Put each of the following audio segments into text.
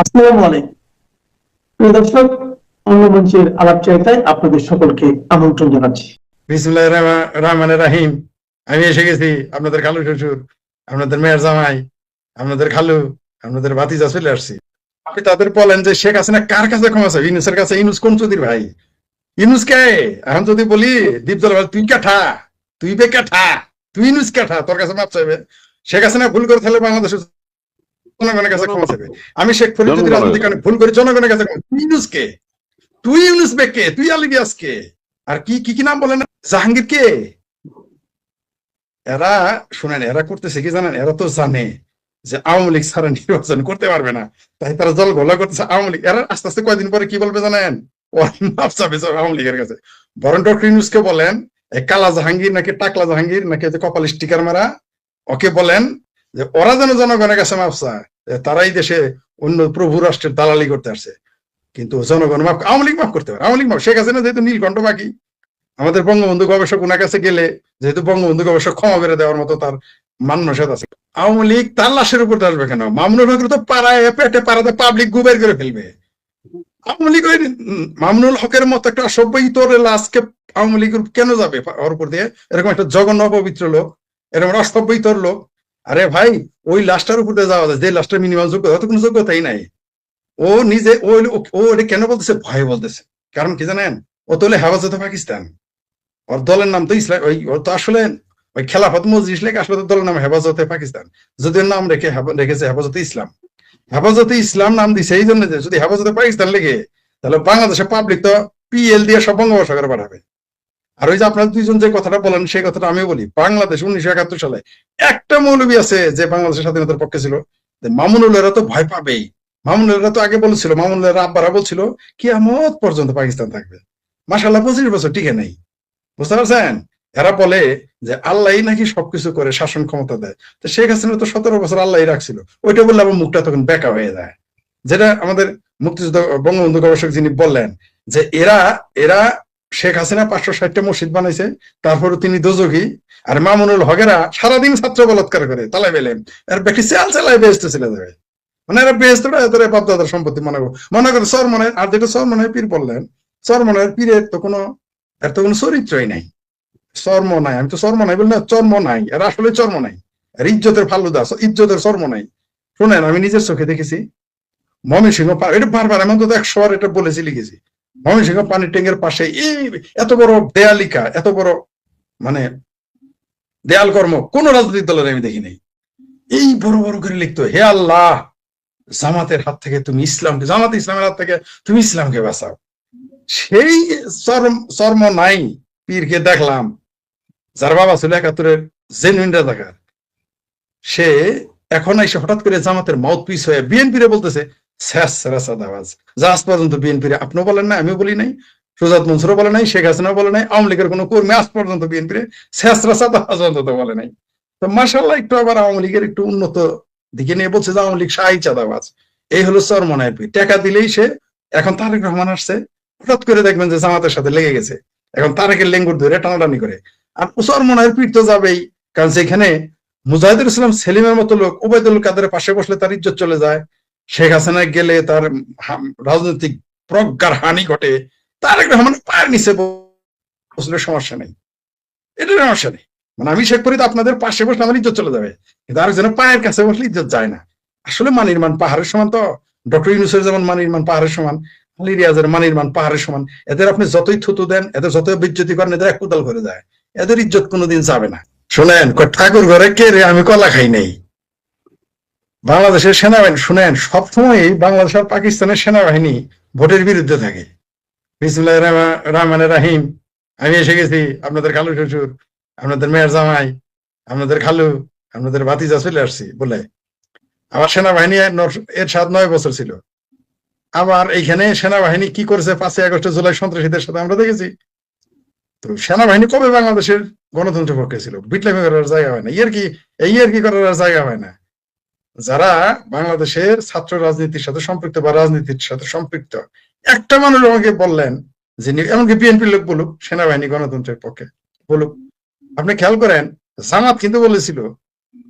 আসসালামু আলাইকুম প্রিয় দর্শক, অন্য মঞ্চের আলাপচারিতায় আপনাদের সকলকে আমন্ত্রণ জানাচ্ছি। বিসমিল্লাহির রহমানির রাহিম। আমি এসে গেছি, আপনাদের খালু শ্বশুর, আপনাদের মেয়ের জামাই, আপনাদের খালু, আপনাদের ভাতিজা চলে আসছি। আপনি তাদের বলেন যে শেখ হাসিনা কার কাছে ক্ষমা চাই? ইউনুসের কাছে। ইউনুস কোন চৌধুরীর ভাই? ইউনুস কে? এখন যদি বলি দীপজল ভাই, তুই কাঠা, তুই বে কাঠা, তুই ইউনুস কাঠা, তোর কাছে মাপ চাইবে? শেখ হাসিনা ভুল করে তাহলে বাংলাদেশের জনগণের কাছে ক্ষমা চাইবে। আমি শেখ ফরিদ যদি রাজনৈতিক কারণে ভুল করে জনগণের কাছে ক্ষমা, তুই ইউনুস কে? তুই ইউনুস বে কে? তুই আলিবিয়াস কে? আর কি কি কি নাম বলেন? জাহাঙ্গীর কে? এরা শুনেন, এরা করতেছে কি জানেন? এরা তো জানে যে আওয়ামী লীগ ছাড়া নির্বাচন করতে পারবে না, তাই তারা জল ঘোলা করতেছে আওয়ামী লীগ। এরা আস্তে আস্তে কয়দিন পরে কি বলবে জানেন? মাপ চাবে আওয়ামী লীগের কাছে। বরং ডক্টর ইউনূসকে বলেন, এই কালা জাহাঙ্গীর নাকি টাকলা জাহাঙ্গীর নাকি কপাল স্টিকার মারা, ওকে বলেন যে ওরা যেন জনগণের কাছে মাপ চায়, তারাই দেশে অন্য প্রভু রাষ্ট্রের দালালি করতে আসছে। কিন্তু জনগণ মাফ, আওয়ামী লীগ মাফ করতে পারে। আওয়ামী লীগ মাফ, শেখ হাসিনা যেহেতু নীলকণ্ঠ বাকি, আমাদের বঙ্গবন্ধু গবেষক ওনার কাছে গেলে যেহেতু বঙ্গবন্ধু গবেষক ক্ষমা করে দেওয়ার মতো তার মান্যসাদ আছে। আওয়ামী লীগ তার লাশের উপর আসবে কেন? মামুনুল হকের তো পাড়ায় পেটে পাড়াতে পাবলিক গুবের করে ফেলবে। আওয়ামী লীগ ওই মামুনুল হকের মতো একটা অসভ্য ইতর লাশকে আওয়ামী লীগ কেন যাবে ওর উপর দিয়ে? এরকম একটা জঘন্য পবিত্র লোক, এরকম অসভ্য ইতর লোক। আরে ভাই, ওই লাশটার উপর দিয়ে যাওয়া যায় যে লাশটার মিনিমাম যোগ্যতা, কোনো যোগ্যতাই নাই। ও নিজে ও এটা কেন বলতেছে? ভয় বলতেছে। কারণ কি জানেন? ও তো হলে হেফাজতে পাকিস্তান, ওর দলের নাম তো ইসলাম, ওর তো আসলে ওই খেলাফত মজলিস লেখা, আসলে দলের নাম হেফাজতে পাকিস্তান, যদিও নাম রেখেছে হেফাজতে ইসলাম। হেফাজতে ইসলাম নাম দিছে এই জন্য যে যদি হেফাজতে পাকিস্তান লেগে তাহলে বাংলাদেশের পাবলিক তো পিএল দিয়ে সব বঙ্গোপসাগরে পাঠাবে। আর ওই যে আপনার দুইজন যে কথাটা বলেন সেই কথাটা আমিও বলি। বাংলাদেশ 1971 সালে একটা মৌলবী আছে যে বাংলাদেশের স্বাধীনতার পক্ষে ছিল, মামুনুলেরা তো ভয় পাবেই। মামুনুলেরা তো আগে বলেছিল, মামুনুলেরা আব্বারা বলছিল কিয়ামত পর্যন্ত পাকিস্তান থাকবে। মাশাআল্লাহ 25 বছর টিকে নেই, বুঝতে পারছেন? এরা বলে যে আল্লাহ নাকি সবকিছু করে, শাসন ক্ষমতা দেয়। তো শেখ হাসিনা তো 17 বছর আল্লাহ রাখছিল, ওইটা বললে আমার মুখটা তখন বেঁকা হয়ে যায়। যেটা আমাদের মুক্তিযুদ্ধ বঙ্গবন্ধু গবেষক যিনি বললেন যে এরা এরা শেখ হাসিনা 560টা মসজিদ বানাইছে, তারপরে তিনি দোজখী। আর মামুনুল হকেরা সারাদিন ছাত্র বলাৎকার করে তালাই পেলেন, আর ব্যক্তি চাল চালায় বেহেস্ত চলে যাবে। মানে এরা বেহেস্তটা এত বাপদাদার সম্পত্তি মনে করে চর মনে। আর যেটা চর মনে পীর বললেন, চর মনে পীরের তো কোনো, এর তো কোনো চরিত্রই নাই, চর্ম নাই। আমি তো চর্ম নাই বলি না, চর্ম নাই, এরা আসলে চর্ম নাই। আর ইজ্জতের ফালুদা, ইজ্জতের চর্ম নাই। শোনেন, আমি নিজের চোখে দেখেছি ময়মনসিংহ, এটা বারবার আমি অন্তত 100 বার এটা বলেছি, লিখেছি। ময়মনসিংহ পানির ট্যাঙ্কের পাশে এই এত বড় দেয়ালিকা, এত বড় মানে দেয়াল কর্ম কোন রাজনৈতিক দলের আমি দেখি নাই। এই বড় বড় করে লিখতো, হে আল্লাহ, জামাতের হাত থেকে তুমি ইসলামকে, জামাত ইসলামের হাত থেকে তুমি ইসলামকে বাঁচাও। সেই চর্ম নাই। পীরকে দেখলাম, যার বাবা ছিল 71-এর জেনুইন রাজাকার, সে এখন এসে হঠাৎ করে জামাতের মাউথ পিস হয়ে বিএনপি রে বলতেছে যা আজ পর্যন্ত বিএনপি আপনিও বলেন না, আমিও বলি নাই, সুজাত মনসুরও বলে নাই, শেখ হাসিনাও বলে নাই, আওয়ামী লীগের কোনো কর্মী আজ পর্যন্ত বিএনপি রে বলে নাই। তো মাশাআল্লাহ একটু আবার আওয়ামী লীগের একটু উন্নত দিকে নিয়ে বলছে যে আওয়ামী লীগ শাহী চাঁদাবাজ। এই হলো চরমনায় পীর। টাকা দিলেই সে, এখন তারেক রহমান আসছে, হঠাৎ করে দেখবেন যে জামাতের সাথে লেগে গেছে, এখন তারেকের লেঙ্গুর ধরে টানাটানি করে। আর চরমনায়ের পীর তো যাবেই, কারণ সেখানে মুজাহিদুল ইসলাম সেলিমের মতো লোক, ওবায়দুল কাদের পাশে বসলে তার ইজ্জত চলে যায়, শেখ হাসিনা গেলে তার রাজনৈতিক প্রজ্ঞার হানি ঘটে। তারেক রহমান পায়ের নিচে বসলে সমস্যা নেই, এটা সমস্যা নেই। মানে আমি শেখ ফরিদ আপনাদের পাশে বসলে আমার ইজ্জত চলে যাবে, কিন্তু আরেকজনের পায়ের কাছে বসলে ইজ্জত যায় না। আসলে মানির মান পাহাড়ের সমান। তো ডক্টর ইউনূসের যেমন মানির মান পাহাড়ের সমান, আলী রিয়াজের মানির মান পাহাড়ের সমান। এদের আপনি যতই থুতু দেন, এদের যতই বিজ্জতি করেন, এদের এক কোদাল করে যায়, এদের ইজ্জত কোনোদিন যাবে না। শোনেন, ঠাকুর ঘরে কে রে, আমি কলা খাই নাই। বাংলাদেশের সেনাবাহিনী শুনেন, সবসময় বাংলাদেশ আর পাকিস্তানের সেনাবাহিনী ভোটের বিরুদ্ধে থাকে। বিসমিল্লাহির রহমানির রাহিম। আমি এসে গেছি, আপনাদের খালু শ্বশুর, আপনাদের মেয়ের জামাই, আপনাদের খালু, আপনাদের ভাতিজা চলে আসছি বলে। আমার সেনাবাহিনী এর 7-9 বছর ছিল। আবার এইখানে সেনাবাহিনী কি করেছে 5ই আগস্ট জুলাই সন্ত্রাসীদের সাথে আমরা দেখেছি। তো সেনাবাহিনী কবে বাংলাদেশের গণতন্ত্রের পক্ষে ছিল? বিপ্লবী করার জায়গা হয় না, এই কি করার জায়গা হয় না। যারা বাংলাদেশের ছাত্র রাজনীতির সাথে সম্পৃক্ত বা রাজনীতির সাথে সম্পৃক্ত, একটা মানুষ আমাকে বললেন যে, এমনকি বিএনপির লোক বলুক সেনাবাহিনী গণতন্ত্রের পক্ষে বলুক। আপনি খেয়াল করেন, জামাত কিন্তু বলেছিল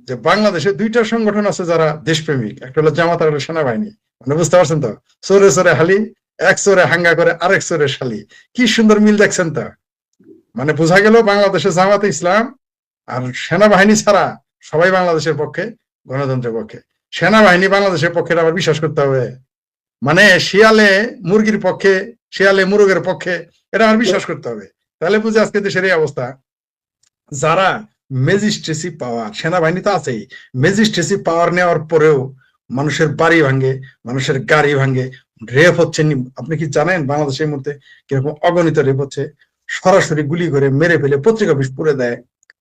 যে বাংলাদেশে 2টা সংগঠন আছে যারা দেশপ্রেমিক, একটা হলো জামাত আর হলো সেনাবাহিনী। মানে বুঝতে পারছেন তো, চোরে চোরে হালি, এক চোরে হাঙ্গা করে আরেক চোরে শালি, কি সুন্দর মিল দেখছেন তো। মানে বোঝা গেল বাংলাদেশের জামাতে ইসলাম আর সেনাবাহিনী ছাড়া সবাই বাংলাদেশের পক্ষে, গণতন্ত্রের পক্ষে। সেনাবাহিনী বাংলাদেশের পক্ষে আবার বিশ্বাস করতে হবে, মানে শিয়ালে মুরগির পক্ষে, শিয়ালে মুরগের পক্ষে, এটা আমার বিশ্বাস করতে হবে। তাহলে বুঝে আজকে দেশের এই অবস্থা। যারা ম্যাজিস্ট্রেসি পাওয়ার, সেনাবাহিনী তো আছেই, ম্যাজিস্ট্রেসি পাওয়ার নেওয়ার পরেও মানুষের বাড়ি ভাঙে, মানুষের গাড়ি ভাঙে, রেপ হচ্ছে। আপনি কি জানেন বাংলাদেশের মধ্যে কিরকম অগণিত রেপ হচ্ছে? সরাসরি গুলি করে মেরে ফেলে, পত্রিকা অফিস পুড়ে দেয়,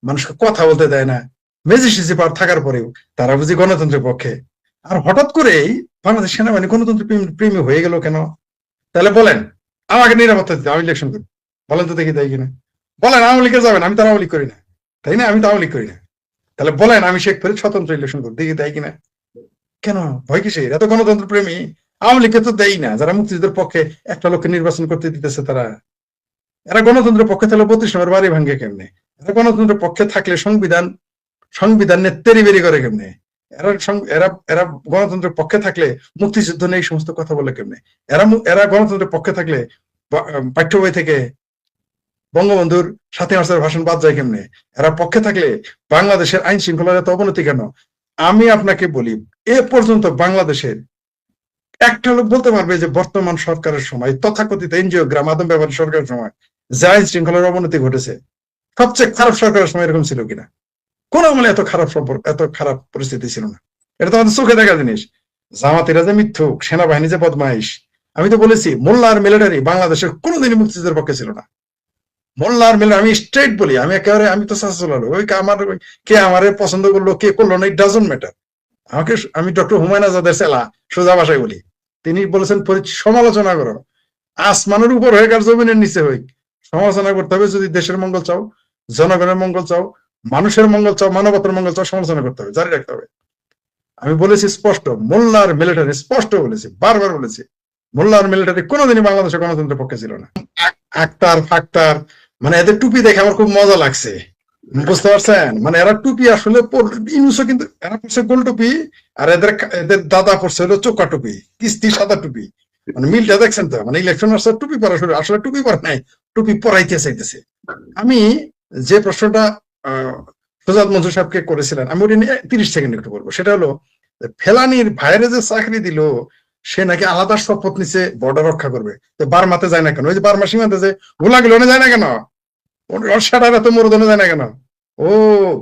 মানুষকে কথা বলতে দেয় না। ম্যাজিস্ট্রেসি পাওয়ার থাকার পরেও তারা বুঝি গণতন্ত্রের পক্ষে। আর হঠাৎ করেই বাংলাদেশ সেনাবাহিনী গণতন্ত্র প্রেমী হয়ে গেল কেন? তাহলে বলেন, আমাকে নিরাপত্তা দিতে, আমি ইলেকশন করি, বলেন তো দেখি দেয় কিনা। বলেন আওয়ামী লীগের যাবেন, আমি তো আওয়ামী লীগ করি না, তাই না? আমি তো আওয়ামী লীগ করি না। তাহলে বলেন আমি শেখ ফরিদ স্বতন্ত্র ইলেকশন করি, দেখি দেয় কিনা। কেন ভয় কিসের? এত গণতন্ত্র প্রেমী। আওয়ামী লীগকে তো দেয় না, যারা মুক্তিযুদ্ধের পক্ষে একটা লোককে নির্বাচন করতে দিতেছে তারা। এরা গণতন্ত্রের পক্ষে থাকলে 32 নম্বর বাড়ি ভাঙ্গে কেমনে? এরা গণতন্ত্রের পক্ষে থাকলে সংবিধান নিয়ে তেরি করে কেমনে? এরা গণতন্ত্রের পক্ষে থাকলে মুক্তিযুদ্ধ নিয়ে এই সমস্ত কথা বলে কেমনে? এরা গণতন্ত্রের পক্ষে থাকলে পাঠ্য বই থেকে বঙ্গবন্ধুর 7 মার্চের ভাষণ বাদ যায় কেমনে? এরা পক্ষে থাকলে বাংলাদেশের আইন শৃঙ্খলার এত অবনতি কেন? আমি আপনাকে বলি, এ পর্যন্ত বাংলাদেশের একটা লোক বলতে পারবে যে বর্তমান সরকারের সময়, তথাকথিত এনজিওগ্রাম আদম ব্যবহার সরকারের সময় যে আইন শৃঙ্খলার অবনতি ঘটেছে, সবচেয়ে খারাপ সরকারের সময় এরকম ছিল কিনা? কোন আমলে এত খারাপ পরিস্থিতি ছিল না। এটা তো আমাদের চোখে দেখা জিনিস। জামাতিরা যে মিথ্যুক, সেনাবাহিনী যে বদমাইশ। আমি তো বলেছি মোল্লা আর মিলিটারি বাংলাদেশের কোনোদিনই মুক্তিযুদ্ধের পক্ষে ছিল না। মোল্লা আর মিলিটারি, আমি স্ট্রেট বলি, আমি একেবারে, আমি তো চাচালো ওই কে আমারে পছন্দ করলো কে করলো না, ইট ডাজন্ট ম্যাটার। আমি ডক্টর হুমায়ুন আজাদের সেলা, সোজা ভাষায় বলি। তিনি বলেছেন সমালোচনা করো, আসমানের উপর হয়ে আর জমিনের নিচে হই, সমালোচনা করতে হবে। যদি দেশের মঙ্গল চাও, জনগণের মঙ্গল চাও, মানুষের মঙ্গল চাও, মানবতার মঙ্গল চাও, সমালোচনা করতে হবে, জারি রাখতে হবে। আমি বলেছি স্পষ্ট, মোল্লার মিলিটারি, স্পষ্ট বলেছি, বারবার বলেছি, মোল্লার মিলিটারি কোনোদিনই বাংলাদেশের গণতন্ত্রের পক্ষে ছিল না। আক্তার ফাক্তার, মানে এদের টুপি দেখে আমার খুব মজা লাগছে, বুঝতে পারছেন? মানে এরা টুপি আসলে ইউনুসও, কিন্তু এরা পড়ছে গোল টুপি, আর এদের দাদা পড়ছে হলো চোখা টুপি, কিস্তি সাদা টুপি। মানে মিলটা দেখছেন তো? মানে ইলেকশন আসলে টুপি পরা শুরু, আসলে টুপি পরা নাই, টুপি পরাইতে চাইতেছে। আমি যে প্রশ্নটা সোজাদ মনসুর সাহেবকে করেছিলেন, আমি ওটা নিয়ে 30 সেকেন্ড একটু বলবো। সেটা হলো, ফেলানির ভাইরে যে চাকরি দিল, সে নাকি আলাদা শপথ নিচে বর্ডার রক্ষা করবে, তো বার্মাতে যায় না কেন? ওই যে বার্মা সীমান্তে যে গোলাগুলো যায় না কেন? সেটার এত মরুদনে যায় না কেন? ও,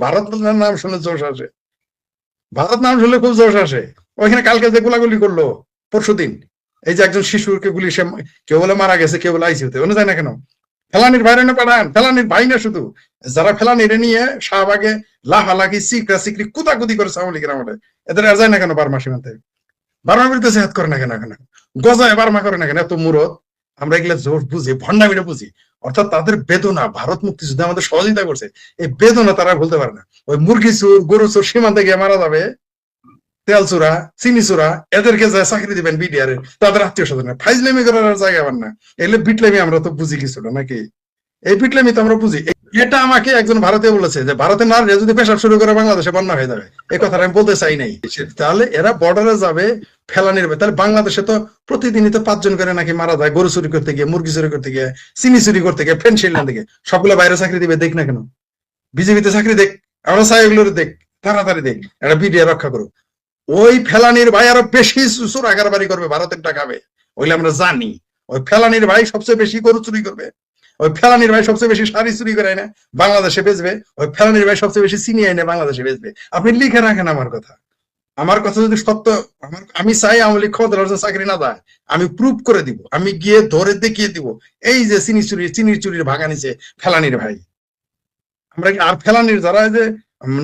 ভারত নাম শুনে জোশ আসে, ভারত নাম শুনলে খুব জোশ আসে। ওইখানে কালকে যে গোলাগুলি করলো, পরশুদিন, এই যে একজন শিশুকে গুলি, সে কেউ বলে মারা গেছে, কেউ বলে আইসিউতে, ওনে যায় না কেন? ফেলানির ভাইরে না পাঠান, ফেলানির ভাই না শুধু, যারা ফেলানির নিয়ে শাহবাগে লাফালাফি সিকরি কুদাকুদি করেছে আওয়ামী লীগের আমলে, এদের আর যায় না কেন বার্মা সীমান্তে? বার্মা বিরুদ্ধে জেহাদ করে না কেন? গজায় বার্মা করে না কেন? এত মুরত। আমরা এগুলা জোর বুঝি, ভণ্ডামিটা বুঝি। অর্থাৎ তাদের বেদনা, ভারত মুক্তিযুদ্ধে আমাদের সহযোগিতা করছে, এই বেদনা তারা ভুলতে পারে না। ওই মুরগি চোর, গরু চোর সীমান্তে গিয়ে মারা যাবে, তেল চোরা, চিনি চোরা, এদেরকে যায় চাকরি দিবেন বিডিআর এর, তাদের আত্মীয় স্বজন, ফাইজলামি করার জায়গা আবার না। এগুলো বিটলামি আমরা তো বুঝি কিছু না নাকি? এই বিটলামি তো আমরা বুঝি। এটা আমাকে একজন ভারতীয় বলেছে যে ভারতের নারীরা যদি পেশাব শুরু করে বাংলাদেশে বন্যা হয়ে যাবে, এই কথাটা আমি বলতে চাই নাই। তাহলে এরা বর্ডারে যাবে ফেলানির, তাহলে বাংলাদেশে তো প্রতিদিনই তো 5 জন করে নাকি মারা যায়, গরু চুরি করতে গিয়ে, মুরগি চুরি করতে গিয়ে, চিনি চুরি করতে গিয়ে, ফেনশিল থেকে। সবগুলো বাইরে চাকরি দিবে, দেখ না কেন? বিজেপিতে চাকরি দেখ, আমরা চাই এগুলোর দেখ, তাড়াতাড়ি দেখ, এটা বিডিআর রক্ষা করো। ওই ফেলানির ভাই আরো বেশি চোরাগার বাড়ি করবে, ভারতের টাকা খাবে, ওইলে আমরা জানি। ওই ফেলানির ভাই সবচেয়ে বেশি গরু চুরি করবে, ওই ফেলানির ভাই সবচেয়ে বেশি শাড়ি চুরি করে না বাংলাদেশে বেচবে, ওই ফেলানির ভাই সবচেয়ে বেশি চিনি আইনে বাংলাদেশে বেচবে। আপনি লিখে রাখেন আমার কথা, আমার কথা যদি সত্য, আমি চাই আওয়ামী লীগ ক্ষমতা চাকরি না দেয়, আমি প্রুভ করে দিব, আমি গিয়ে ধরে দেখিয়ে দিব, এই যে চিনির চুরির ভাগা নিচে ফেলানির ভাই। আমরা আর ফেলানির যারা যে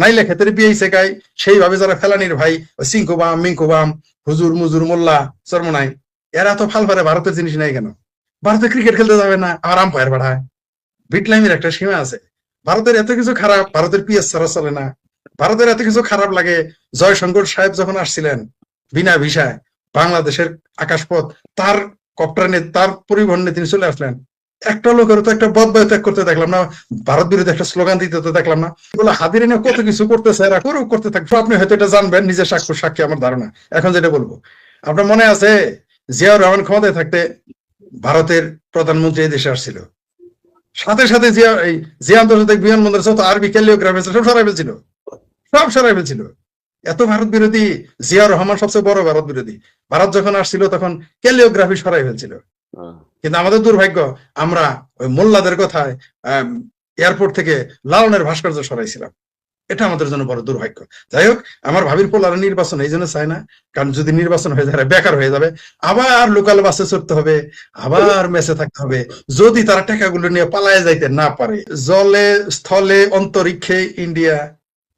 নাইলে ক্ষেতের বিয়ে শেখাই, সেইভাবে যারা ফেলানির ভাই, সিংকুবাম মিঙ্কুবাম, হুজুর মুজুর মোল্লা চরমনাই, এরা তো ফাল পারে ভারতের জিনিস নাই কেন? ভারতে ক্রিকেট খেলতে যাবে না, আমার আম্পায়ার পাঠায়। বিটলামির একটা সীমা আছে। ভারতের এত কিছু খারাপ, ভারতের পিএস ছাড়া চলে না। ভারতের এত কিছু খারাপ লাগে, জয়শঙ্কর সাহেব যখন আসছিলেন বিনা ভিসায় বাংলাদেশের আকাশপথ, তার কপ্টার নিয়ে, তার পরিবহন নিয়ে তিনি চলে আসলেন। একটা লোকের তো একটা বদবায় ত্যাগ করতে দেখলাম না, ভারত বিরোধী একটা স্লোগান দিতে তো দেখলাম না। এগুলো হাদিরে নিয়ে কত কিছু করতেছে, এরা করতে থাকবে। আপনি হয়তো এটা জানবেন, নিজের সাক্ষী আমার ধারণা। এখন যেটা বলবো, আপনার মনে আছে জিয়াউর রহমান ক্ষমতায় থাকতে ভারতের প্রধানমন্ত্রী এই দেশে আসছিল, সাথে সাথে জিয়া আন্তর্জাতিক বিমানবন্দর যত আরবি ক্যালিওগ্রাফি সব সরাই ফেলছিল, সব সরাই ফেলছিল। এত ভারত বিরোধী জিয়াউর রহমান, সবচেয়ে বড় ভারত বিরোধী। ভারত যখন আসছিল তখন ক্যালিওগ্রাফি সরাই ফেলছিল। কিন্তু আমাদের দুর্ভাগ্য, আমরা ওই মোল্লাদের কথায় এয়ারপোর্ট থেকে লালনের ভাস্কর্য সরাইছিলাম। এটা আমাদের জন্য বড় দুর্ভাগ্য। যাই হোক, আমার ভাবির পোলার নির্বাচন এই জন্য চায় না, কারণ যদি নির্বাচন হয়ে যায় বেকার হয়ে যাবে, আবার লোকাল বাসে চড়তে হবে, আবার মেসে থাকতে হবে, যদি তারা টাকাগুলো নিয়ে পালায় যাইতে না পারে। জলে, স্থলে, অন্তরিক্ষে ইন্ডিয়া,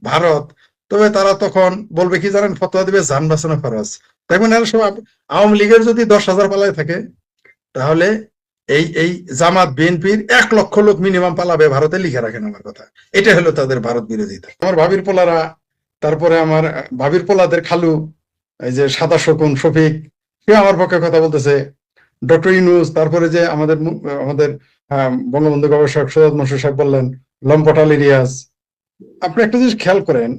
ভারত, তবে তারা তখন বলবে কি জানেন, ফতোয়া দিবে যান বাঁচানো খরচ। দেখবেন এরা সব আওয়ামী লীগের যদি 10,000 পালায় থাকে, তাহলে এই জামাত বিএনপির 1 লক্ষ লোক মিনিমাম পালাবে ভারতে, লিখে রাখেন আমার কথা। এটা হলো তাদের ভারত বিরোধিতা। আমার ভাবির পোলারা, তারপরে আমার ভাবির পোলাদের খালু, এই যে সাদা শকুন শফিক, সে আমার পক্ষে কথা বলতেছে, ডক্টর ইউনূস, তারপরে যে আমাদের বঙ্গবন্ধু গবেষক সৈয়দ মনসুর সাহেব বললেন, লম্পট আলী রিয়াজ। আপনি একটা জিনিস খেয়াল করেন,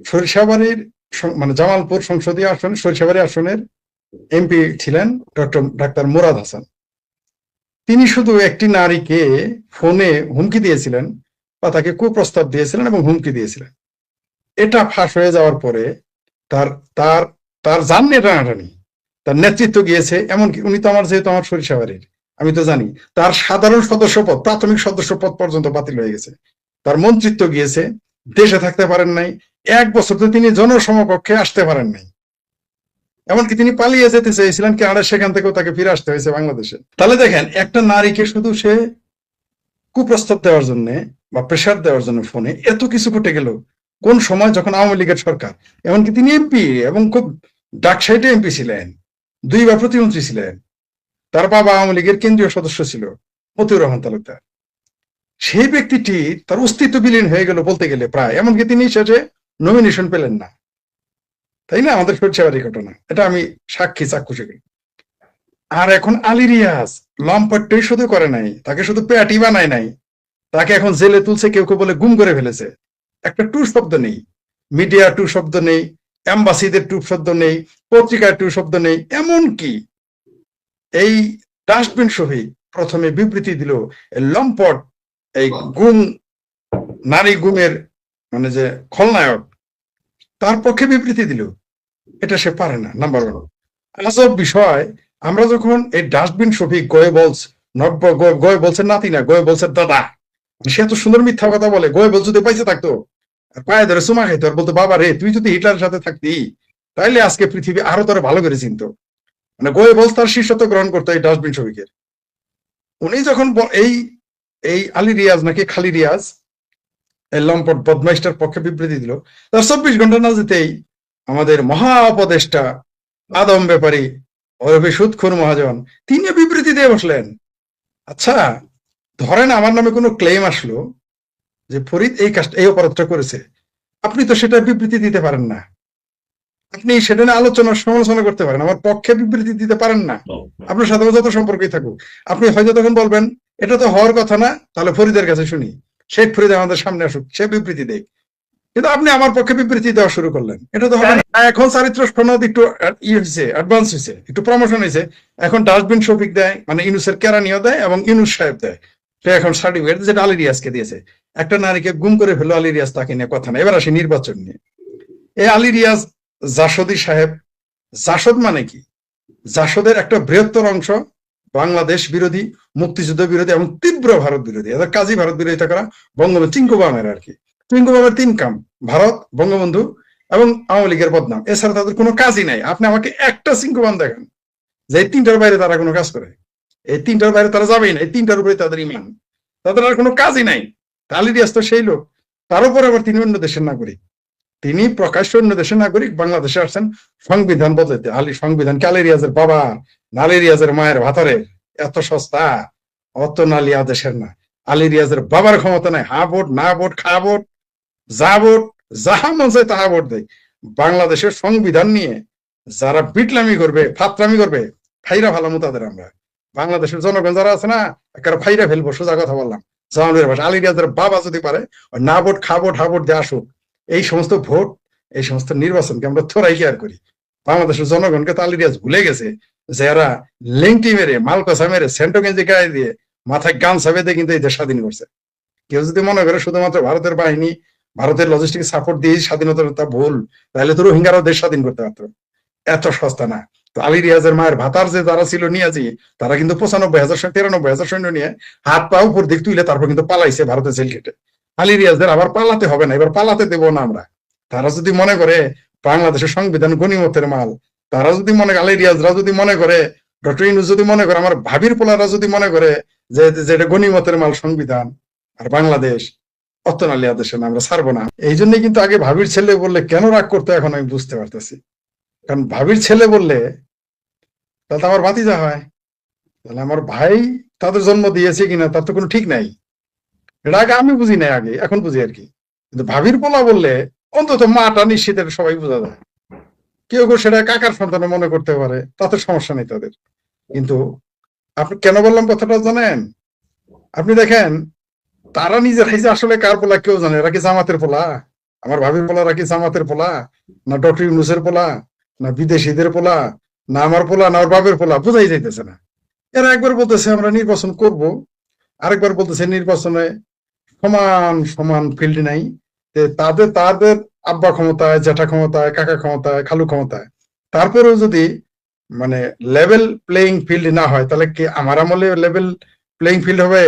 সরিষাবাড়ির মানে জামালপুর সংসদীয় আসন, সরিষাবাড়ি আসনের এমপি ছিলেন ডাক্তার মুরাদ হাসান। তিনি শুধু একটি নারীকে ফোনে হুমকি দিয়েছিলেন বা তাকে কুপ্রস্তাব দিয়েছিলেন এবং হুমকি দিয়েছিলেন। এটা ফাঁস হয়ে যাওয়ার পরে তার তার তার জাননি টানাটানি, তার নেতৃত্ব গিয়েছে। এমনকি উনি তো যেহেতু আমার সরিষাবাড়ির, আমি তো জানি, তার সাধারণ সদস্য পদ, প্রাথমিক সদস্য পদ পর্যন্ত বাতিল হয়ে গেছে, তার মন্ত্রিত্ব গিয়েছে, দেশে থাকতে পারেন নাই, 1 বছর তো তিনি জনসমকক্ষে আসতে পারেন নাই। এমনকি তিনি পালিয়ে যেতে চেয়েছিলেন কানাডা, সেখান থেকেও তাকে ফিরে আসতে হয়েছে বাংলাদেশে। তাহলে দেখেন, একটা নারীকে শুধু সে কুপ্রস্তাব দেওয়ার জন্য বা প্রেশার দেওয়ার জন্য ফোনে এত কিছু ঘটে গেল কোন সময়, যখন আওয়ামী লীগের সরকার, এমনকি তিনি এমপি এবং খুব ডাকসাইটে এমপি ছিলেন, 2 বার প্রতিমন্ত্রী ছিলেন, তার বাবা আওয়ামী লীগের কেন্দ্রীয় সদস্য ছিল মতিউর রহমান তালুকদার। সেই ব্যক্তিটি তার অস্তিত্ব বিলীন হয়ে গেল বলতে গেলে প্রায়, এমনকি তিনি শেষে নমিনেশন পেলেন না। তাই না? আমাদের সরিষাবাড়ি ঘটনা, এটা আমি সাক্ষী, চাক্ষুষী। আর এখন আলী রিয়াজ লম্পটই শুধু করে নাই, তাকে শুধু পেয়াটি বানায় নাই, তাকে এখন জেলে তুলছে, কেউ কেউ বলে গুম করে ফেলেছে। একটা টু শব্দ নেই, মিডিয়া টু শব্দ নেই, এম্বাসিদের টু শব্দ নেই, পত্রিকার টু শব্দ নেই। এমনকি এই ডাস্টবিন শফিক প্রথমে বিবৃতি দিল, লম্পট এই গুম, নারী গুমের মানে যে খলনায়ক, তার পক্ষে বিবৃতি দিল। এটা সে পারে না। নাম্বার 1 আজব বিষয়, আমরা যখন এই ডাস্টবিন শফিক গয়ে বলছে নাতি না, গয়ে বলছে দাদা, সে এত সুন্দর মিথ্যা কথা বলে। গয়ে বল যদি পাইছে থাকতো, পায়ে ধরে চুমা খাইতো, আর বলতো বাবা রে, তুই যদি হিটলারের সাথে থাকতি তাইলে আজকে পৃথিবী আরো তোরা ভালো করে চিনত। মানে গয়ে বল তার শীর্ষত্ব গ্রহণ করতো এই ডাস্টবিন শফিকের। উনি যখন এই আলী রিয়াজ নাকি খালি রিয়াজ এই লম্পট বদমাইশটার পক্ষে বিবৃতি দিল, তার 24 ঘন্টা না যেতেই আমাদের মহা উপদেষ্টা আদম ব্যাপারী ওরফে সুদখোর মহাজন, তিনি বিবৃতি দিয়ে বসলেন। আচ্ছা, ধরেন আমার নামে কোনো ক্লেম আসলো যে ফরিদ এই অপরাধটা করেছে, আপনি তো সেটা বিবৃতি দিতে পারেন না, আপনি সেটা নিয়ে আলোচনা সমালোচনা করতে পারেন, আমার পক্ষে বিবৃতি দিতে পারেন না। আপনার সাথে যত সম্পর্কই থাকুক, আপনি হয়তো তখন বলবেন এটা তো হওয়ার কথা না, তাহলে ফরিদের কাছে শুনি, শেখ ফরিদ আমাদের সামনে আসুক, সে বিবৃতি দেয়। কিন্তু আপনি আমার পক্ষে বিবৃতি দেওয়া শুরু করলেন, এটা তো হবে না। এখন চারিত্র সনদ একটু হয়েছে, অ্যাডভান্স হয়েছে, একটু প্রমোশন হয়েছে। এখন ডাস্টবিন শফিক দেয়, মানে ইউনুসের কেরানিও দেয় এবং ইউনুস সাহেব দেয়। সে এখন সার্টিফিকেট, যেটা আলী রিয়াজকে দিয়েছে। একটা নারীকে গুম করে ফেলো আলী রিয়াজ, তাকে নিয়ে কথা না। এবার আসি নির্বাচন নিয়ে। এই আলী রিয়াজ জাসদি সাহেব, জাসদ মানে কি? জাসদের একটা বৃহত্তর অংশ বাংলাদেশ বিরোধী, মুক্তিযুদ্ধ বিরোধী এবং তীব্র ভারত বিরোধী। এদের কাজই ভারত বিরোধিতা করা, বঙ্গবন্ধু চিঙ্কু বামের আর কি। চিঙ্কু বামের 3 কাম, ভারত, বঙ্গবন্ধু এবং আওয়ামী লীগের বদনাম, এছাড়া তাদের কোনো কাজই নাই। আপনি আমাকে একটা চিঙ্কু বাম দেখেন যে এই 3টার বাইরে তারা কোনো কাজ করে, এই 3টার বাইরে তারা যাবেই না, এই 3টার উপরে তাদের ইমান, তাদের আর কোনো কাজই নাই। আলী রিয়াজ তো সেই লোক, তার উপর আবার তিনি অন্য দেশের নাগরিক, তিনি প্রকাশ্য অন্য দেশের নাগরিক, বাংলাদেশে আসছেন সংবিধান বদলাতে। সংবিধান কি আলী রিয়াজের বাবা, আলী রিয়াজের মায়ের ভাতারের? এত সস্তা অত নালী আদেশের না। আলী রিয়াজের বাবার ক্ষমতা নাই, হা ভোট না ভোট, খা ভোট, যা ভোট, যাহা মন চায় তাহা ভোট দেয়। বাংলাদেশের সংবিধান নিয়ে যারা বিটলামি করবে, ফাতরামি করবে, ফাইরা ফেলামো তাদের আমরা। বাংলাদেশের জনগণ যারা আছে না, একেবারে ফাইরা ফেলবো, সোজা কথা বললাম। জামানের ভাষা, আলী রিয়াজের বাবা যদি পারে না ভোট, খা ভোট, হা ভোট দিয়ে আসুক। এই সমস্ত ভোট, এই সমস্ত নির্বাচনকে আমরা থোড়াই কেয়ার করি। বাংলাদেশের জনগণকে তো আলী রিয়াজ ভুলে গেছে যে এরা লেংটি মেরে মালকসা মেরে সেন্টো গেঞ্জি গায়ে দিয়ে মাথায় গামছা বেঁধে কিন্তু এই দেশ স্বাধীন করছে। কেউ যদি মনে করে শুধুমাত্র ভারতের বাহিনী ভারতের লজিস্টিক সাপোর্ট দিয়ে স্বাধীনতা ভুল, তাহলে তো রোহিঙ্গারাও দেশ স্বাধীন করতে পারতো। এত সস্তা না। তো আলী রিয়াজের মায়ের ভাতার যে যারা ছিল নিয়াজি, তারা কিন্তু 95,000 সৈন্য নিয়ে হাত পা উপর দিক তুলে তারপর কিন্তু পালাইছে ভারতের জেল কেটে। আলী রিয়াজদের আবার পালাতে হবে না, এবার পালাতে দেবো না আমরা। তারা যদি মনে করে বাংলাদেশের সংবিধান গণিমতের মাল, তারা যদি মনে করে, আলী রিয়াজরা যদি মনে করে, ডক্টর ইউনূস যদি মনে করে, আমার ভাবির পোলারা যদি মনে করে যে এটা গণিমতের মাল সংবিধান আর বাংলাদেশ, অত্তনালী আদেশে আমরা ছাড়বো না। এই জন্যই কিন্তু আগে ভাবির ছেলে বললে কেন রাগ করতে এখন আমি বুঝতে পারতেছি। কারণ ভাবির ছেলে বললে তাহলে তো আমার ভাতিজা হয়, তাহলে আমার ভাই তাদের জন্ম দিয়েছে কিনা তার তো কোনো ঠিক নাই। এটা আগে আমি বুঝি নাই, আগে এখন বুঝি আর কি। কিন্তু ভাবির পোলা বললে অন্তত মাটা নিশ্চিত সবাই বোঝা যায়। কেউ কেউ সেটা কাকার সন্তান মনে করতে পারে, তাতে সমস্যা নেই তাদের। কিন্তু আপনি কেন বললাম কথাটা জানেন? আপনি দেখেন তারা নিজেরাই যে আসলে কার পোলা কেউ জানে। এরা কি জামাতের পোলা? আমার ভাবির পোলারা কি জামাতের পোলা, না ডক্টর ইউনূসের পোলা, না বিদেশিদের পোলা, না আমার পোলা, না ওর বাপের পোলা? বোঝাই যাইতেছে না। এরা একবার বলতেছে আমরা নির্বাচন করব, আরেকবার বলতেছে নির্বাচনে সমান সমান ফিল্ড নাই। তাদের তাদের আব্বা ক্ষমতায়, জ্যাঠা ক্ষমতায়, কাকা ক্ষমতায়, খালু ক্ষমতায়, তারপরেও যদি মানে লেভেল প্লেইং ফিল্ড না হয়, তাহলে কি আমার আমলে লেভেল প্লেইং ফিল্ড হবে?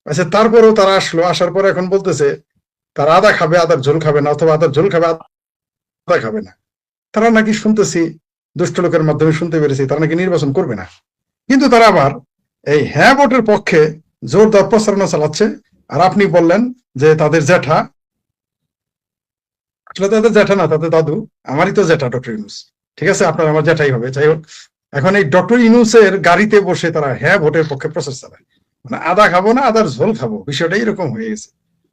আচ্ছা, তারপরেও তারা আসলো, আসার পরে এখন বলতেছে তারা আদা খাবে, আদার ঝোল খাবে না, অথবা আদার ঝোল খাবে আদা খাবে না। তারা নাকি শুনতেছি, দুষ্ট লোকের মাধ্যমে শুনতে পেরেছি, তারা নাকি নির্বাচন করবে না। কিন্তু তারা আবার এই হ্যাঁ ভোটের পক্ষে জোরদার প্রচারণা চালাচ্ছে। আর আপনি বললেন যে তাদের জ্যাঠা, আসলে তাদের জ্যাঠা না, তাদের দাদু। আমারই তো জ্যাঠা ডক্টর ইউনূস, ঠিক আছে, আপনার আমার জ্যাঠাই হবে। যাই হোক, এখন এই ডক্টর ইউনূসের গাড়িতে বসে তারা হ্যাঁ ভোটের পক্ষে প্রচার চালায়। মানে আদা খাবো না, আদার ঝোল খাবো, বিষয়টা এরকম হয়ে গেছে।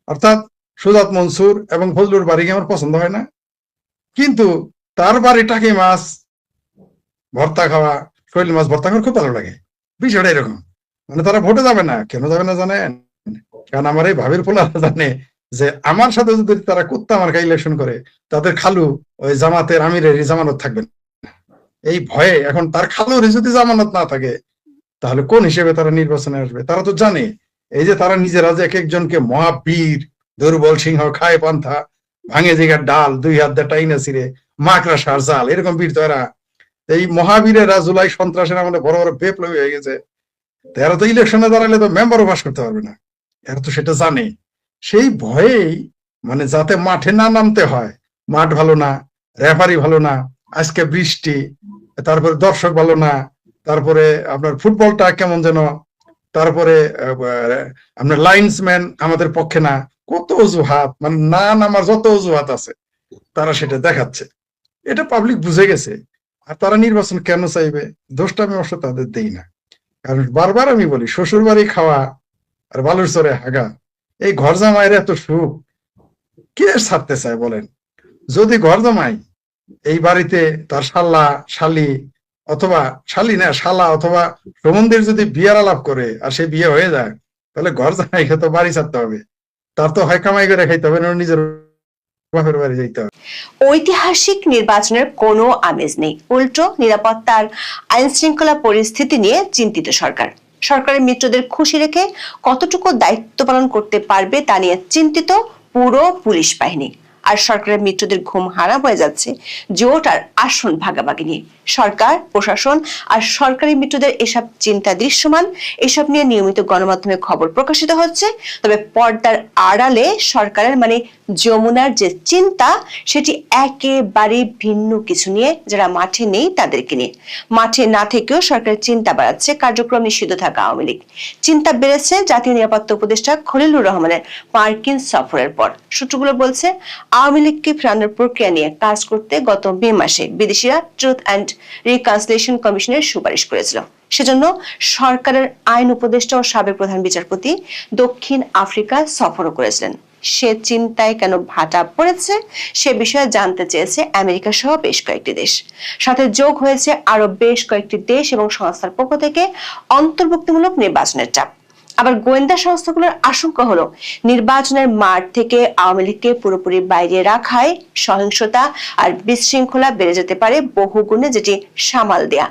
অর্থাৎ সুজাত মনসুর এবং ফজলুর বাড়ি আমার পছন্দ হয় না, কিন্তু তার বাড়ি টাকি মাছ ভর্তা খাওয়া, শৈল মাছ ভর্তা খাওয়ার খুব ভালো লাগে। বিষয়টা এরকম। মানে তারা ভোটে যাবে না, কেন যাবে না জানেন? কারণ আমার এই ভাবির পোলা জানে যে আমার সাথে যদি তারা কুত্তা মার্কা ইলেকশন করে, তাদের খালু ওই জামাতের আমিরের জামানত থাকবে না। এই ভয়ে এখন তার খালুর যদি জামানত না থাকে, তাহলে কোন হিসেবে তারা নির্বাচনে আসবে? তারা তো জানে এই যে তারা নিজেরা যে এক একজনকে মহাবীর, দুর্বল সিংহ, খায় পান্থা, ভাঙে জিগার ডাল, 2 হাত দিয়ে টাইনা ছিঁড়ে মাকড়া সার জাল, এরকম বীর তো এরা। এই মহাবীরেরা জুলাই সন্ত্রাসের আমাদের বড় বড় বিপ্লবী হয়ে গেছে। এরা তো ইলেকশনে দাঁড়ালে তো মেম্বারও পাস করতে পারবে না, এরা তো সেটা জানে। সেই ভয়েই মানে যাতে মাঠে না নামতে হয়, মাঠ ভালো না, রেফারি ভালো না, আজকে বৃষ্টি, তারপরে দর্শক ভালো না, তারপরে আপনার ফুটবলটা কেমন যেন, তারপরে আপনার লাইন্সম্যান আমাদের পক্ষে না, কত অজুহাত, মানে না নামার যত অজুহাত আছে তারা সেটা দেখাচ্ছে। এটা পাবলিক বুঝে গেছে। আর তারা নির্বাচন কেন চাইবে? দোষটা আমি অবশ্য তাদের দেই না। কারণ বারবার আমি বলি, শ্বশুর বাড়ি খাওয়া আর বালুর চরে হাগা, এই ঘর জামাইয়ের এত সুখ কে ছাড়তে চায় বলেন? যদি ঘর জামাই এই বাড়িতে তার শালা, শালি, অথবা শালি না শালা অথবা সম্বন্ধের যদি বিয়ার আলাপ করে আর সে বিয়ে হয়ে যায়, তাহলে ঘর জামাইকে তো বাড়ি ছাড়তে হবে। তার তো হয় কামাই করে খাইতে হবে, না নিজের বাপের বাড়ি যাইতে হবে। ঐতিহাসিক নির্বাচনের কোনো আমেজ নেই, উল্টো নিরাপত্তার আইন শৃঙ্খলা পরিস্থিতি নিয়ে চিন্তিত সরকার। সরকারের মিত্রদের খুশি রেখে কতটুকু দায়িত্ব পালন করতে পারবে তা নিয়ে চিন্তিত পুরো পুলিশ বাহিনী। আর সরকারের মিত্রদের ঘুম হারাম হয়ে যাচ্ছে জোট আর আসন ভাগাভাগি নিয়ে। সরকার, প্রশাসন আর সরকারি মিত্রদের এসব চিন্তা দৃশ্যমান, এসব নিয়ে নিয়মিত গণমাধ্যমে খবর প্রকাশিত হচ্ছে। তবে পর্দার আড়ালে সরকারের মানে যমুনার যে চিন্তা, সেটি একেবারে ভিন্ন কিছু নিয়ে, যারা মাঠে নেই তাদেরকে নিয়ে। মাঠে না থেকেও সরকারের চিন্তা বাড়াচ্ছে কার্যক্রম নিষিদ্ধ থাকা আওয়ামী লীগ। চিন্তা বেড়েছে জাতীয় নিরাপত্তা উপদেষ্টা খলিলুর রহমানের মার্কিন সফরের পর। সূত্রগুলো বলছে, আওয়ামী লীগকে ফেরানোর প্রক্রিয়া নিয়ে কাজ করতে গত মে মাসে বিদেশিরা ট্রুথ অ্যান্ড রিকনসিলিয়েশন কমিশনের সুপারিশ করেছিল। সেজন্য সরকারের আইন উপদেষ্টা ও সাবেক প্রধান বিচারপতি দক্ষিণ আফ্রিকা সফরও করেছিলেন। সে চিন্তায় কেন ভাটা পড়েছে সে বিষয়ে জানতে চেয়েছে আমেরিকা সহ বেশ কয়েকটি দেশ। সাথে যোগ হয়েছে আরো বেশ কয়েকটি দেশ এবং সংস্থার পক্ষ থেকে অন্তর্ভুক্তিমূলক নির্বাচনের চাপ। আবার গোয়েন্দা সংস্থাগুলোর আশঙ্কা হলো নির্বাচনের মাঠ থেকে আওয়ামী লীগকে পুরোপুরি বাইরে রাখায় সহিংসতা আর বিশৃঙ্খলা বেড়ে যেতে পারে বহুগুণে, যেটি সামাল দেয়া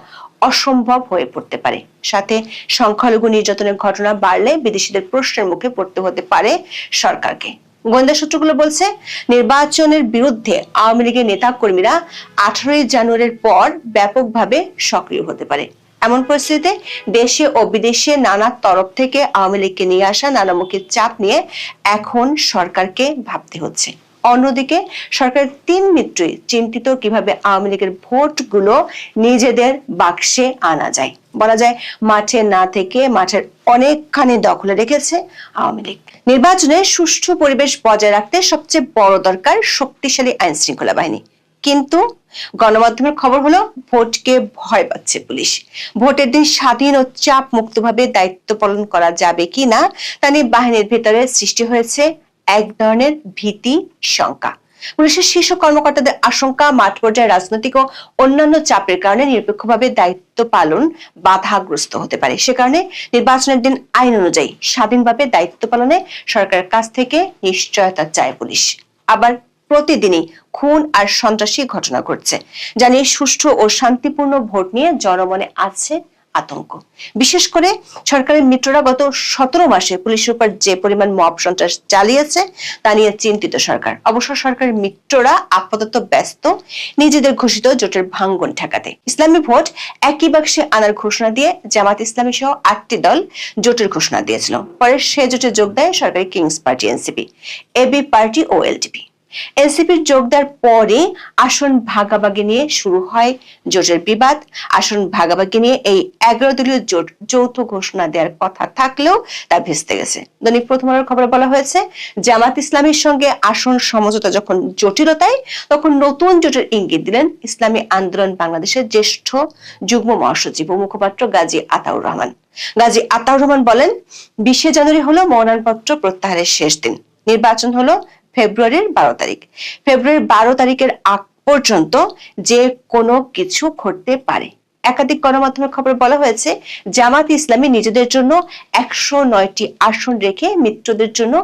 অসম্ভব হয়ে পড়তে পারে। সাথে সংখ্যালঘু নির্যাতনের ঘটনা বাড়লে বিদেশিদের প্রশ্নের মুখে পড়তে হতে পারে সরকারকে। গোয়েন্দা সূত্রগুলো বলছে, নির্বাচনের বিরুদ্ধে আওয়ামী লীগের নেতা কর্মীরা 18 জানুয়ারির পর ব্যাপকভাবে সক্রিয় হতে পারে। এমন পরিস্থিতিতে দেশে ও বিদেশে নানা তরফ থেকে আওয়ামী লীগকে নিয়ে আসা নানামুখী চাপ নিয়ে এখন সরকারকে ভাবতে হচ্ছে। অন্যদিকে সরকারের 3 মিত্রই চিন্তিত কিভাবে আওয়ামী লীগের ভোটগুলো নিজেদের বাক্সে আনা যায়। বলা যায়, মাঠে না থেকে মাঠের অনেকখানি দখলে রেখেছে আওয়ামী লীগ। নির্বাচনে সুষ্ঠু পরিবেশ বজায় রাখতে সবচেয়ে বড় দরকার শক্তিশালী আইন শৃঙ্খলা বাহিনী। কিন্তু গণমাধ্যমের খবর হলো ভোটকে ভয় পাচ্ছে পুলিশ। ভোটের দিন স্বাধীন ও চাপ মুক্তভাবে দায়িত্ব পালন করা যাবে কিনা তা নিয়ে বাহিনীর ভেতরে সৃষ্টি হয়েছে এক ধরনের ভীতি, শঙ্কা। পুলিশের শীর্ষ কর্মকর্তাদের আশঙ্কা, মাঠ পর্যায়ে রাজনৈতিক ও অন্যান্য চাপের কারণে নিরপেক্ষভাবে দায়িত্ব পালন বাধাগ্রস্ত হতে পারে। সে কারণে নির্বাচনের দিন আইন অনুযায়ী স্বাধীনভাবে দায়িত্ব পালনে সরকারের কাছ থেকে নিশ্চয়তা চায় পুলিশ। আবার প্রতিদিনই খুন আর সন্ত্রাসী ঘটনা ঘটছে, যা নিয়ে সুষ্ঠু ও শান্তিপূর্ণ ভোট নিয়ে জনমনে আছে আতঙ্ক। বিশেষ করে সরকারের মিত্ররা গত 17 মাসে পুলিশের উপর যে পরিমাণ মব সন্ত্রাস চালিয়েছে তা নিয়ে চিন্তিত সরকার। অবশ্য সরকারের মিত্ররা আপাতত ব্যস্ত নিজেদের ঘোষিত জোটের ভাঙ্গন ঠেকাতে। ইসলামী ভোট একই বাক্সে আনার ঘোষণা দিয়ে জামাত ইসলামী সহ 8টি দল জোটের ঘোষণা দিয়েছিল। পরে সে জোটে যোগ দেয় সরকারি King's party, NCP, AB party ও এলডিপি। এনসিপির যোগ দেওয়ার পরে আসন ভাগাভাগি নিয়ে শুরু হয় জোটের বিবাদ। আসন ভাগাভাগি নিয়ে এই 11 দলীয় জোট যৌথ ঘোষণা দেওয়ার কথা থাকলেও তা ভেস্তে গেছে। দৈনিক প্রথম আলোর খবরে বলা হয়েছে, জামাত ইসলামীর সঙ্গে আসন সমঝোতা যখন জটিলতায়, তখন নতুন জোটের ইঙ্গিত দিলেন ইসলামী আন্দোলন বাংলাদেশের জ্যেষ্ঠ যুগ্ম মহাসচিব ও মুখপাত্র গাজী আতাউর রহমান। গাজী আতাউর রহমান বলেন, 20 জানুয়ারি হলো মনোনয়নপত্র প্রত্যাহারের শেষ দিন। নির্বাচন হলো ফেব্রুয়ারির 12 তারিখ। ফেব্রুয়ারির 12 তারিখের আগ পর্যন্ত যে কোনো কিছু ঘটতে পারে। একাধিক গণমাধ্যমের খবরে বলা হয়েছে, জামাত ইসলামী নিজেদের জন্য 109টি আসন রেখে মিত্রদের জন্য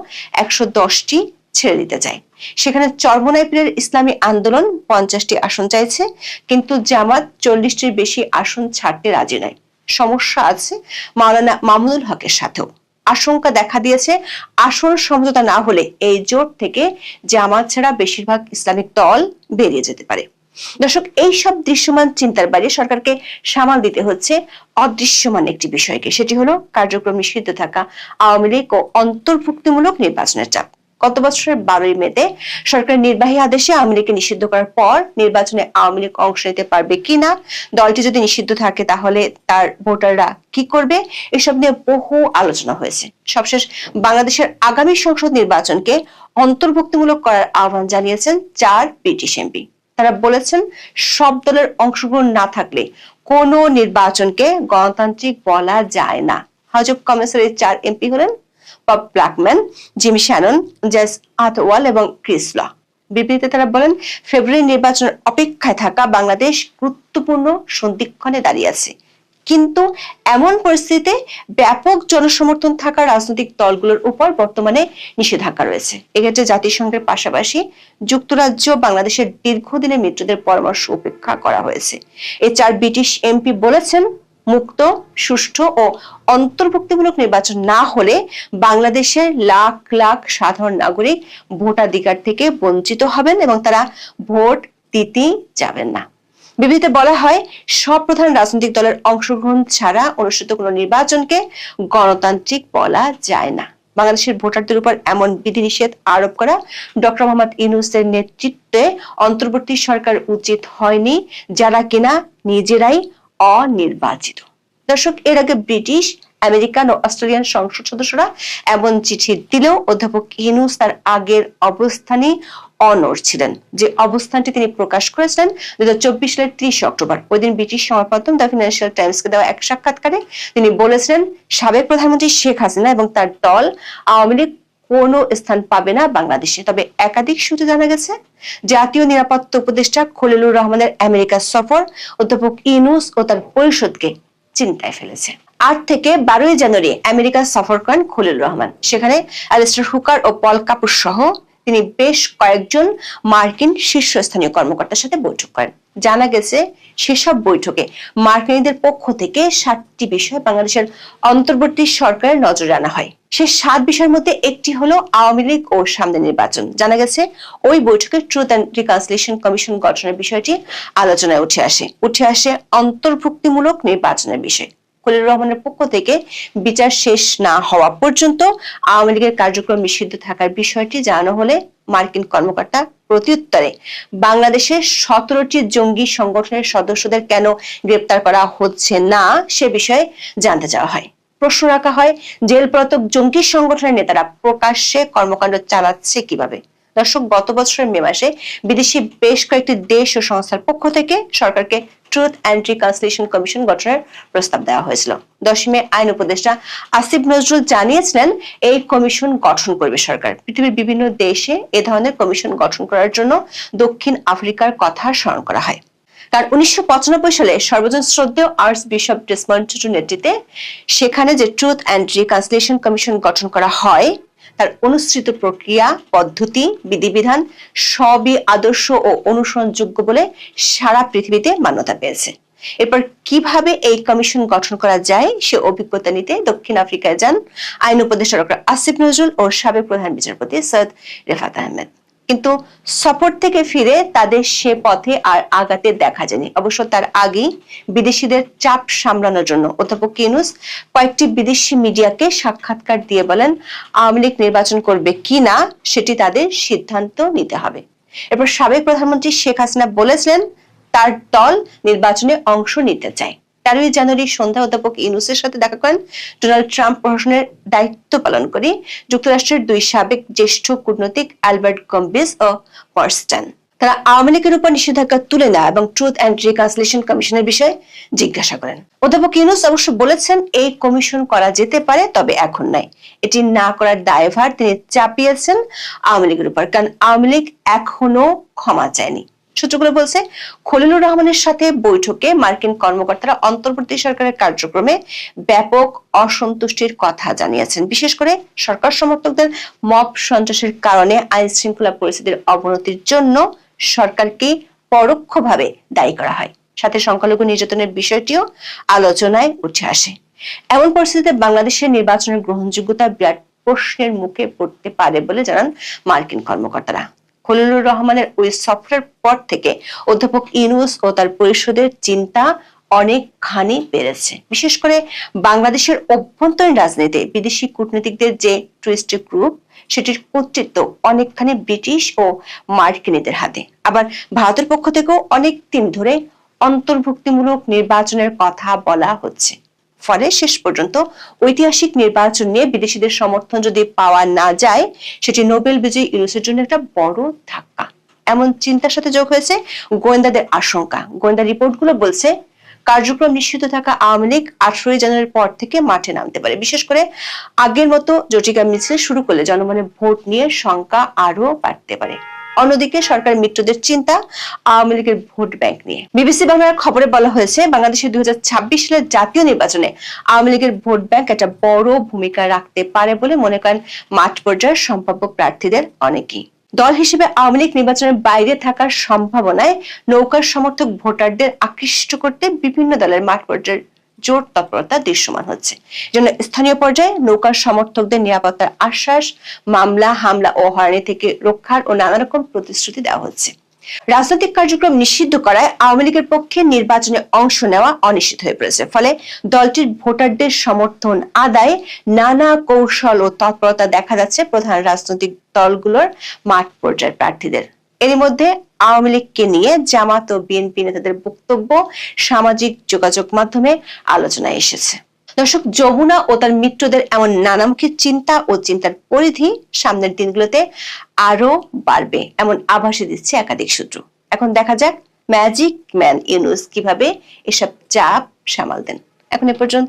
110টি ছেড়ে দিতে চায়। সেখানে চরমোনাই পীরের ইসলামী আন্দোলন 50টি আসন চাইছে, কিন্তু জামাত 40টির বেশি আসন ছাড়তে রাজি নয়। সমস্যা আছে মাওলানা মামুনুল হকের সাথেও। আশঙ্কা দেখা দিয়েছে, আসন সমঝোতা না হলে এই জোট থেকে জামাত ছাড়া বেশিরভাগ ইসলামিক দল বেরিয়ে যেতে পারে। দর্শক, এই সব দৃশ্যমান চিন্তার বাইরে সরকারকে সামাল দিতে হচ্ছে অদৃশ্যমান একটি বিষয়কে। সেটি হলো কার্যক্রম নিষিদ্ধ থাকা আওয়ামী লীগ ও অন্তর্ভুক্তিমূলক নির্বাচনের চাপ। গত বছরের 12 মেতে সরকারের নির্বাহী আদেশে আওয়ামী লীগকে নিষিদ্ধ করার পর নির্বাচনে আওয়ামী লীগ অংশ নিতে পারবে কিনা, দলটি যদি নিষিদ্ধ থাকে তাহলে তার ভোটাররা কি করবে, এসব নিয়ে বহু আলোচনা হয়েছে। সবশেষ বাংলাদেশের আগামী সংসদ নির্বাচনকে অন্তর্ভুক্তিমূলক করার আহ্বান জানিয়েছেন 4 ব্রিটিশ এমপি। তারা বলেছেন, সব দলের অংশগ্রহণ না থাকলে কোনো নির্বাচনকে গণতান্ত্রিক বলা যায় না। হাউস অব কমন্সের এই 4 এমপি হলেন Bob Blackman, Jimmy Shannon, Jas Athwal এবং ক্রিস ল। বিবৃতিতে তারা বলেন, ফেব্রুয়ারি নির্বাচনের অপেক্ষায় থাকা বাংলাদেশ গুরুত্বপূর্ণ সন্ধিক্ষণে দাঁড়িয়ে আছে। কিন্তু এমন পরিস্থিতিতে ব্যাপক জনসমর্থন থাকা রাজনৈতিক দলগুলোর উপর বর্তমানে নিষেধাজ্ঞা রয়েছে। এক্ষেত্রে জাতিসংঘের পাশাপাশি যুক্তরাজ্য বাংলাদেশের দীর্ঘদিনের মিত্রদের পরামর্শ উপেক্ষা করা হয়েছে। এই 4 ব্রিটিশ এমপি বলেছেন, মুক্ত, সুষ্ঠু ও অন্তর্ভুক্তিমূলক নির্বাচন না হলে বাংলাদেশের লাখ লাখ সাধারণ নাগরিক ভোটাধিকার থেকে বঞ্চিত হবেন এবং তারা ভোট দিতেই যাবেন না। বিবৃতিতে বলা হয়, সব প্রধান রাজনৈতিক দলের অংশগ্রহণ ছাড়া অনুষ্ঠিত কোনো নির্বাচনকে গণতান্ত্রিক বলা যায় না। বাংলাদেশের ভোটারদের উপর এমন বিধিনিষেধ আরোপ করা ডক্টর মোহাম্মদ ইউনূসের নেতৃত্বে অন্তর্বর্তী সরকার উচিত হয়নি, যারা কিনা নিজেরাই অনির্বাচিত। দর্শক, এর আগে ব্রিটিশ, আমেরিকান ও অস্ট্রেলিয়ান সংসদ সদস্যরা এমন চিঠি দিলেও অধ্যাপক ইউনূস তার আগের অবস্থানই অনড় ছিলেন। যে অবস্থানটি তিনি প্রকাশ করেছিলেন 2024 সালের 30 অক্টোবর। ওই দিন ব্রিটিশ সংবাদ মাধ্যম দ্য ফিনান্সিয়াল টাইমসকে দেওয়া এক সাক্ষাৎকারে তিনি বলেছিলেন, সাবেক প্রধানমন্ত্রী শেখ হাসিনা এবং তার দল আওয়ামী লীগ কোনো স্থান পাবে না বাংলাদেশে। তবে একাধিক সূত্রে জানা গেছে, জাতীয় নিরাপত্তা উপদেষ্টা খলিলুর রহমানের আমেরিকা সফর অধ্যাপক ইউনূস ও তার পরিষদকে চিন্তায় ফেলেছে। 8 থেকে 12 জানুয়ারি আমেরিকা সফর করেন খলিলুর রহমান। সেখানে অ্যালিস্টার হুকার ও পল কাপুর সহ তিনি বেশ কয়েকজন মার্কিন শীর্ষস্থানীয় কর্মকর্তার সাথে বৈঠক করেন। জানা গেছে সেসব বৈঠকে মার্কিনীদের পক্ষ থেকে 7টি বিষয় বাংলাদেশের অন্তর্বর্তী সরকারের নজরে আনা হয়। সে 7 বিষয়ের মধ্যে একটি হলো আওয়ামী লীগ ও সামনে নির্বাচন। জানা গেছে ওই বৈঠকে ট্রুথ অ্যান্ড রিকনসিলিয়েশন কমিশন গঠনের বিষয়টি আলোচনায় উঠে আসে অন্তর্ভুক্তিমূলক নির্বাচনের বিষয়। খলিলুর রহমানের পক্ষ থেকে বিচার শেষ না হওয়া পর্যন্ত আওয়ামী লীগের কার্যক্রম নিষিদ্ধ থাকার বিষয়টি জানানো হলে মার্কিন কর্মকর্তা প্রত্যুত্তরে বাংলাদেশের 17টি জঙ্গি সংগঠনের সদস্যদের কেন গ্রেপ্তার করা হচ্ছে না সে বিষয়ে জানতে চাওয়া হয়। প্রশ্ন রাখা হয়, জেলপ্রতক জঙ্গি সংগঠনের নেতারা প্রকাশ্যে কর্মকাণ্ড চালাচ্ছে কিভাবে। দর্শক, গত বছরের মে মাসে বিদেশি বেশ কয়েকটি দেশ ও সংস্থার পক্ষ থেকে সরকারকে ট্রুথ অ্যান্ড রিকনসিলিয়েশন কমিশন গঠনের প্রস্তাব দেওয়া হয়েছিল। 10 মে আইন উপদেষ্টা আসিফ নজরুল জানিয়েছিলেন এই কমিশন গঠন করবে সরকার। পৃথিবীর বিভিন্ন দেশে এ ধরনের কমিশন গঠন করার জন্য দক্ষিণ আফ্রিকার কথা স্মরণ করা হয়। কারণ 1995 সালে সর্বজন শ্রদ্ধেয় আর্চ বিশপ ডেসমন্ড টুটুর নেতৃত্বে সেখানে যে ট্রুথ অ্যান্ড রিকনসিলিয়েশন কমিশন গঠন করা হয় তার অনুসৃত প্রক্রিয়া, পদ্ধতি, বিধিবিধান সবই আদর্শ ও অনুসরণযোগ্য বলে সারা পৃথিবীতে মান্যতা পেয়েছে। এরপর কিভাবে এই কমিশন গঠন করা যায় সে অভিজ্ঞতা নিতে দক্ষিণ আফ্রিকায় যান আইন উপদেষ্টা ডক্টর আসিফ নজরুল ও সাবেক প্রধান বিচারপতি সৈয়দ রেফাত আহমেদ। কিন্তু সফর থেকে ফিরে তাদের সে পথে আর আগাতে দেখা যায়নি। অবশ্য তার আগেই বিদেশিদের চাপ সামলানোর জন্য অধ্যাপক ইউনূস কয়েকটি বিদেশি মিডিয়াকে সাক্ষাৎকার দিয়ে বলেন, আওয়ামী লীগ নির্বাচন করবে কিনা সেটি তাদের সিদ্ধান্ত নিতে হবে। এরপর সাবেক প্রধানমন্ত্রী শেখ হাসিনা বলেছিলেন তার দল নির্বাচনে অংশ নিতে চায়। 13 জানুয়ারি সন্ধ্যায় অধ্যাপক ইউনূসের সাথে দেখা করেন ডোনাল্ড ট্রাম্প প্রশাসনের দায়িত্ব পালন করে যুক্তরাষ্ট্রের 2 সাবেক জ্যেষ্ঠ কূটনৈতিক অ্যালবার্ট গম্বিস ও পার্স্টন। তারা আওয়ামী লীগের উপর নিষেধাজ্ঞা তুলে নেওয়া এবং ট্রুথ অ্যান্ড রিকনসিলিয়েশন কমিশনের বিষয়ে জিজ্ঞাসা করেন। অধ্যাপক ইউনূস অবশ্য বলেছেন এই কমিশন করা যেতে পারে, তবে এখন নয়। এটি না করার দায়ভার তিনি চাপিয়েছেন আওয়ামী লীগের উপর, কারণ আওয়ামী লীগ এখনো ক্ষমা চায়নি। সূত্রগুলো বলছে, খলিলুর রহমানের সাথে বৈঠকে মার্কিন কর্মকর্তারা অন্তর্বর্তী সরকারের কার্যক্রমে ব্যাপক অসন্তুষ্টির কথা জানিয়েছেন। বিশেষ করে সরকার সমর্থকদের মব সন্ত্রাসের কারণে আইন শৃঙ্খলা পরিস্থিতির অবনতির জন্য সরকারকে পরোক্ষভাবে দায়ী করা হয়। সাথে সংখ্যালঘু নির্যাতনের বিষয়টিও আলোচনায় উঠে আসে। এমন পরিস্থিতিতে বাংলাদেশের নির্বাচনের গ্রহণযোগ্যতা বিরাট প্রশ্নের মুখে পড়তে পারে বলে জানান মার্কিন কর্মকর্তারা। খলিলুর রহমানের ওই সফরের পর থেকে অধ্যাপক ইউনূস ও তার পরিষদের চিন্তা অনেকখানি বেড়েছে। বিশেষ করে বাংলাদেশের অভ্যন্তরীণ রাজনীতিতে বিদেশি কূটনীতিকদের যে টুইস্ট গ্রুপ সেটির কর্তৃত্ব অনেকখানি ব্রিটিশ ও মার্কিনীদের হাতে। আবার ভারতের পক্ষ থেকেও অনেক দিন ধরে অন্তর্ভুক্তিমূলক নির্বাচনের কথা বলা হচ্ছে। ফলে শেষ পর্যন্ত ঐতিহাসিক নির্বাচন নিয়ে বিদেশিদের সমর্থন যদি পাওয়া না যায় সেটি নোবেল বিজয়ী ইউনূসের জন্য একটা বড় ধাক্কা। এমন চিন্তার সাথে যোগ হয়েছে গোয়েন্দাদের আশঙ্কা। গোয়েন্দা রিপোর্টগুলো বলছে কার্যক্রম নিষিদ্ধ থাকা আওয়ামী লীগ 18 জানুয়ারির পর থেকে মাঠে নামতে পারে। বিশেষ করে আগের মতো জটিকা মিছিল শুরু করলে জনমনে ভোট নিয়ে শঙ্কা আরো বাড়তে পারে। অন্যদিকে সরকার মিত্রদের চিন্তা আওয়ামী লীগের ভোট ব্যাংক নিয়ে। বিবিসি বাংলার খবরে বলা হয়েছে বাংলাদেশের 2026 সালের জাতীয় নির্বাচনে আওয়ামী লীগের ভোট ব্যাংক একটা বড় ভূমিকা রাখতে পারে বলে মনে করেন মাঠ পর্যায়ের সম্ভাব্য প্রার্থীদের অনেকেই। দল হিসেবে আওয়ামী লীগ নির্বাচনের বাইরে থাকার সম্ভাবনায় নৌকার সমর্থক ভোটারদের আকৃষ্ট করতে বিভিন্ন দলের মাঠ পর্যায়ের জোর তৎপরতা দৃশ্যমান হচ্ছে। যেন স্থানীয় পর্যায়ে নৌকার সমর্থকদের নিরাপত্তার আশ্বাস, মামলা, হামলা ও হয়রানি থেকে রক্ষার ও নানা রকম প্রতিশ্রুতি দেওয়া হচ্ছে। রাজনৈতিক কার্যক্রম নিষিদ্ধ করায় আওয়ামী লীগের পক্ষে নির্বাচনে অংশ নেওয়া অনিশ্চিত হয়ে পড়েছে। ফলে দলটির ভোটারদের সমর্থন আদায়ে নানা কৌশল ও তৎপরতা দেখা যাচ্ছে প্রধান রাজনৈতিক দলগুলোর মাঠ পর্যায়ের প্রার্থীদের। এর মধ্যে আওয়ামী লীগকে নিয়ে জামাত ও বিএনপি নেতাদের বক্তব্য সামাজিক যোগাযোগ মাধ্যমে আলোচনায় এসেছে। দর্শক, যমুনা ও তার মিত্রদের এমন নানামুখী চিন্তা ও চিন্তার পরিধি সামনের দিনগুলোতে আরো বাড়বে এমন আভাসই দিচ্ছে একাধিক সূত্র। এখন দেখা যাক ম্যাজিক ম্যান ইউনূস কিভাবে এসব চাপ সামাল দেন। এখন এ পর্যন্ত।